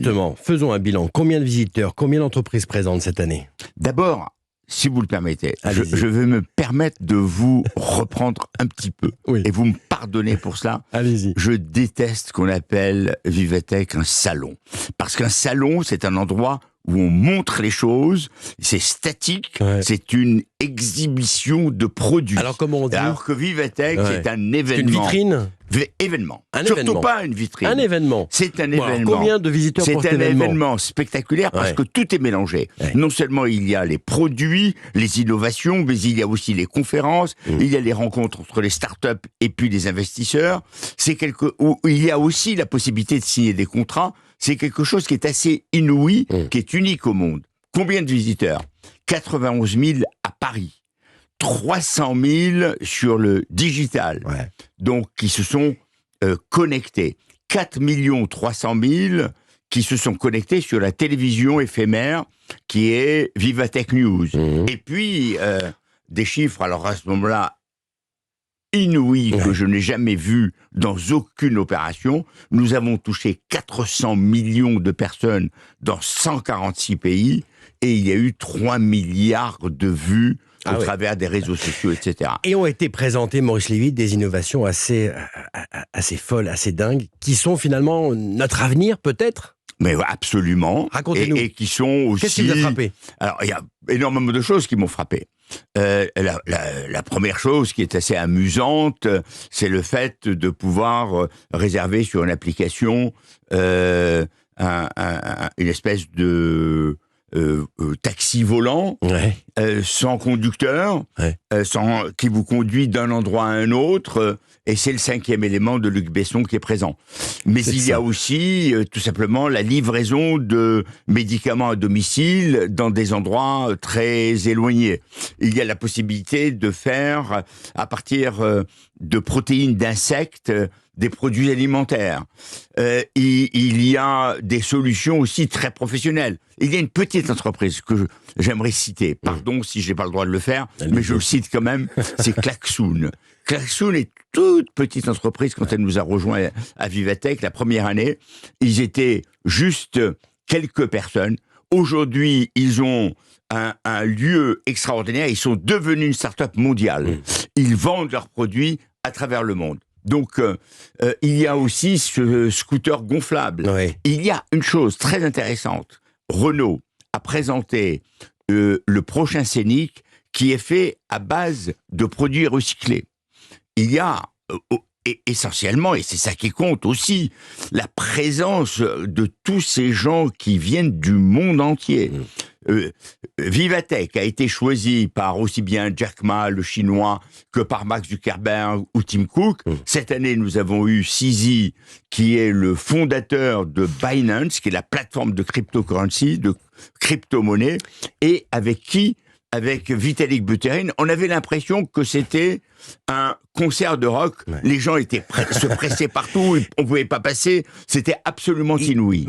justement, faisons un bilan. Combien de visiteurs, combien d'entreprises présentes cette année? D'abord, si vous le permettez, je Allez-y. vais me permettre de vous reprendre un petit peu. Oui. Et vous me pardonnez pour cela. Allez-y. Je déteste qu'on appelle Vivatech un salon. Parce qu'un salon, c'est un endroit où on montre les choses, c'est statique, Ouais. c'est une exhibition de produits. Alors comment on dit? Alors que Vivatech, Ouais. c'est un C'est une événement. vitrine? Événement. Un Surtout événement. pas une vitrine. Un événement. C'est un Bon, alors, événement. combien de visiteurs pour C'est cet un événement? événement spectaculaire parce Ouais. que tout est mélangé. Ouais. Non seulement il y a les produits, les innovations, mais il y a aussi les conférences, il y a les rencontres entre les startups et puis les investisseurs. Où il y a aussi la possibilité de signer des contrats. C'est quelque chose qui est assez inouï, qui est unique au monde. Combien de visiteurs? 91 000 à Paris. 300 000 sur le digital. Ouais. Donc, qui se sont connectés. 4 300 000 qui se sont connectés sur la télévision éphémère qui est Vivatech News. Et puis, des chiffres, alors à ce moment-là, inouïs que je n'ai jamais vus dans aucune opération. Nous avons touché 400 millions de personnes dans 146 pays et il y a eu 3 milliards de vues au travers des réseaux sociaux, etc. Et ont été présentées, Maurice Lévy, des innovations assez folles, assez dingues, qui sont finalement notre avenir, peut-être? Mais absolument. Racontez-nous. Et qui sont aussi... Qu'est-ce qui vous a frappé? Alors, il y a énormément de choses qui m'ont frappé. La première chose qui est assez amusante, c'est le fait de pouvoir réserver sur une application une espèce de taxi volant, sans conducteur, qui vous conduit d'un endroit à un autre, et c'est le 5e élément de Luc Besson qui est présent. Mais il y a aussi, tout simplement, la livraison de médicaments à domicile dans des endroits très éloignés. Il y a la possibilité de faire, à partir de protéines d'insectes, des produits alimentaires. Il y a des solutions aussi très professionnelles. Il y a une petite entreprise que j'aimerais citer. Pardon si je n'ai pas le droit de le faire, mais je le cite quand même. C'est Klaxoon. Klaxoon est toute petite entreprise quand elle nous a rejoint à Vivatech la première année. Ils étaient juste quelques personnes. Aujourd'hui, ils ont un lieu extraordinaire. Ils sont devenus une start-up mondiale. Ils vendent leurs produits à travers le monde. Donc, il y a aussi ce scooter gonflable. Il y a une chose très intéressante. Renault a présenté le prochain Scénic qui est fait à base de produits recyclés. Il y a essentiellement, et c'est ça qui compte aussi, la présence de tous ces gens qui viennent du monde entier. Vivatech a été choisi par aussi bien Jack Ma, le chinois, que par Mark Zuckerberg ou Tim Cook. Cette année, nous avons eu CZ, qui est le fondateur de Binance, qui est la plateforme de cryptocurrency, de crypto-monnaie, et avec Vitalik Buterin, on avait l'impression que c'était un concert de rock. Les gens se pressaient partout, on ne pouvait pas passer. C'était absolument inouï.